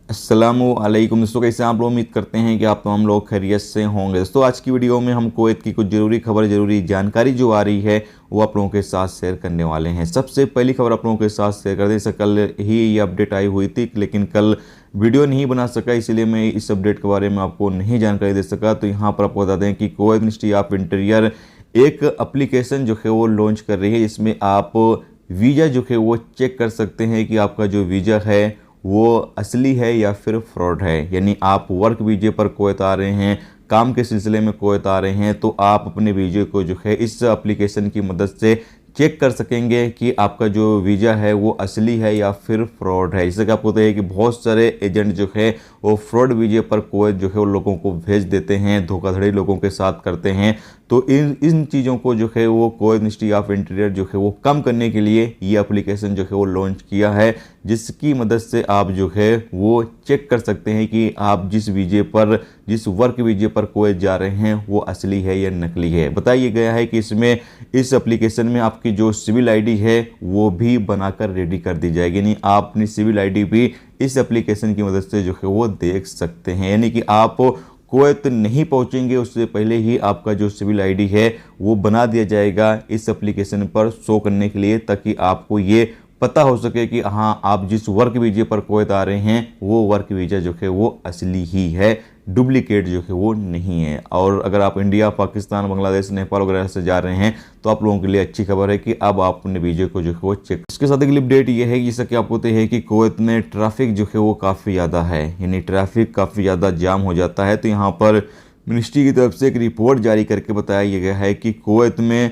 अस्सलामुअलैकुम दोस्तों, कैसे आप लोग? उम्मीद करते हैं कि आप तमाम लोग खैरियत से होंगे। दोस्तों आज की वीडियो में हम कुवैत की कुछ ज़रूरी खबर, ज़रूरी जानकारी जो आ रही है वो आप लोगों के साथ शेयर करने वाले हैं। सबसे पहली खबर आप लोगों के साथ शेयर कर दें। कल ही ये अपडेट आई हुई थी, लेकिन कल वीडियो नहीं बना सका, इसलिए मैं इस अपडेट के बारे में आपको नहीं जानकारी दे सका। तो यहाँ पर आपको बता दें कि कुवैत मिनिस्ट्री ऑफ इंटीरियर एक एप्लीकेशन जो है वो लॉन्च कर रही है। इसमें आप वीज़ा जो है वो चेक कर सकते हैं कि आपका जो वीज़ा है वो असली है या फिर फ्रॉड है। यानी आप वर्क वीजे पर कुवैत आ रहे हैं, काम के सिलसिले में कुवैत आ रहे हैं, तो आप अपने वीजे को जो है इस एप्लीकेशन की मदद से चेक कर सकेंगे कि आपका जो वीज़ा है वो असली है या फिर फ्रॉड है। जैसे कि आपको पता है कि बहुत सारे एजेंट जो है वो फ्रॉड वीजे पर कुवैत जो है वो लोगों को भेज देते हैं, धोखाधड़ी लोगों के साथ करते हैं। तो इन चीज़ों को जो है वो कुवैत मिनिस्ट्री ऑफ इंटीरियर जो है वो कम करने के लिए ये एप्लीकेशन जो है वो लॉन्च किया है, जिसकी मदद से आप जो है वो चेक कर सकते हैं कि आप जिस वीजे पर, जिस वर्क वीजे पर कुवैत जा रहे हैं वो असली है या नकली है। बताया गया है कि इसमें इस एप्लीकेशन में आपकी जो सिविल आईडी है वो भी बनाकर रेडी कर दी जाएगी। यानी आप अपनी सिविल आईडी भी इस एप्लीकेशन की मदद से जो है वो देख सकते हैं। यानी कि आप कुवैत नहीं पहुंचेंगे उससे पहले ही आपका जो सिविल आईडी है वो बना दिया जाएगा इस एप्लीकेशन पर शो करने के लिए, ताकि आपको ये पता हो सके कि हाँ, आप जिस वर्क वीजे पर कुवैत आ रहे हैं वो वर्क वीजा जो है वो असली ही है, डुप्लीकेट जो है वो नहीं है। और अगर आप इंडिया, पाकिस्तान, बांग्लादेश, नेपाल वगैरह से जा रहे हैं तो आप लोगों के लिए अच्छी खबर है कि अब आप अपने वीजे को जो है वो चेक। इसके साथ अगली अपडेट ये है, जैसा कि आपको पता है कि कुवैत में ट्रैफिक जो है वो काफ़ी ज़्यादा है, यानी ट्रैफिक काफ़ी ज़्यादा जाम हो जाता है। तो यहाँ पर मिनिस्ट्री की तरफ से एक रिपोर्ट जारी करके बताया गया है कि कुवैत में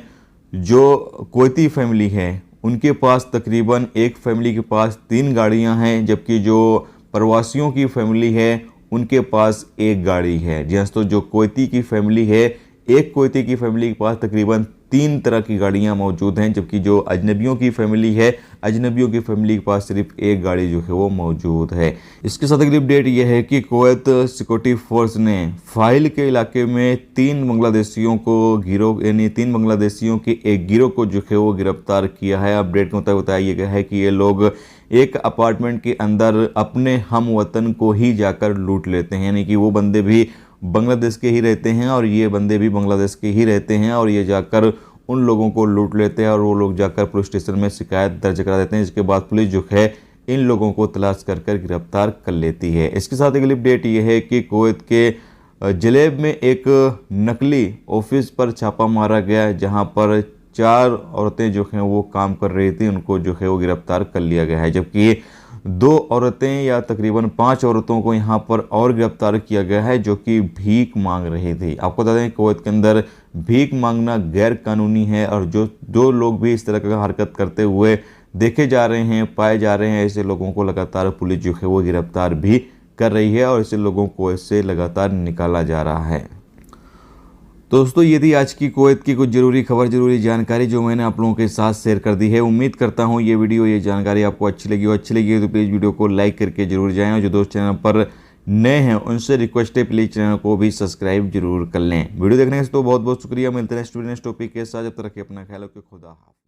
जो कुवैती फैमिली है उनके पास तकरीबन एक फैमिली के पास 3 गाड़ियां हैं, जबकि जो प्रवासियों की फैमिली है उनके पास 1 गाड़ी है। जी हाँ, तो जो कुवैती की फैमिली है, एक कुवैती की फैमिली के पास तकरीबन 3 तरह की गाड़ियां मौजूद हैं, जबकि जो अजनबियों की फैमिली है, अजनबियों की फैमिली के पास सिर्फ 1 गाड़ी जो है वो मौजूद है। इसके साथ अगली अपडेट यह है कि कुवैत सिक्योरिटी फोर्स ने फाइल के इलाके में 3 बांग्लादेशियों को गिरोह, यानी 3 बांग्लादेशियों के एक गिरोह को जो है वो गिरफ्तार किया है। अपडेट के मुताबिक बताया गया है कि ये लोग एक अपार्टमेंट के अंदर अपने हम वतन को ही जाकर लूट लेते हैं। यानी कि वो बंदे भी बांग्लादेश के ही रहते हैं और ये बंदे भी बांग्लादेश के ही रहते हैं, और ये जाकर उन लोगों को लूट लेते हैं और वो लोग जाकर पुलिस स्टेशन में शिकायत दर्ज करा देते हैं। इसके बाद पुलिस जो है इन लोगों को तलाश कर गिरफ्तार कर लेती है। इसके साथ अगली अपडेट ये है कि कुवैत के जलेब में एक नकली ऑफिस पर छापा मारा गया, जहाँ पर 4 औरतें जो हैं वो काम कर रही थी, उनको जो है वो गिरफ्तार कर लिया गया है। जबकि 2 औरतें या तकरीबन 5 औरतों को यहाँ पर और गिरफ्तार किया गया है जो कि भीख मांग रही थी। आपको बता दें कुवैत के अंदर भीख मांगना गैर कानूनी है, और जो लोग भी इस तरह का हरकत करते हुए देखे जा रहे हैं, पाए जा रहे हैं, ऐसे लोगों को लगातार पुलिस जो है वो गिरफ्तार भी कर रही है और ऐसे लोगों को इससे लगातार निकाला जा रहा है। तो दोस्तों ये थी आज की कुवैत की कुछ ज़रूरी खबर, ज़रूरी जानकारी जो मैंने आप लोगों के साथ शेयर कर दी है। उम्मीद करता हूँ ये वीडियो, ये जानकारी आपको अच्छी लगी हो तो प्लीज़ वीडियो को लाइक करके जरूर जाएं, और जो दोस्त चैनल पर नए हैं उनसे रिक्वेस्ट है प्लीज़ चैनल को भी सब्सक्राइब जरूर कर लें। वीडियो देखने से तो बहुत बहुत शुक्रिया। मिलते हैं नेक्स्ट टॉपिक के साथ, जब तक रखिए अपना ख्याल रखिए। खुदा हाफ़िज़।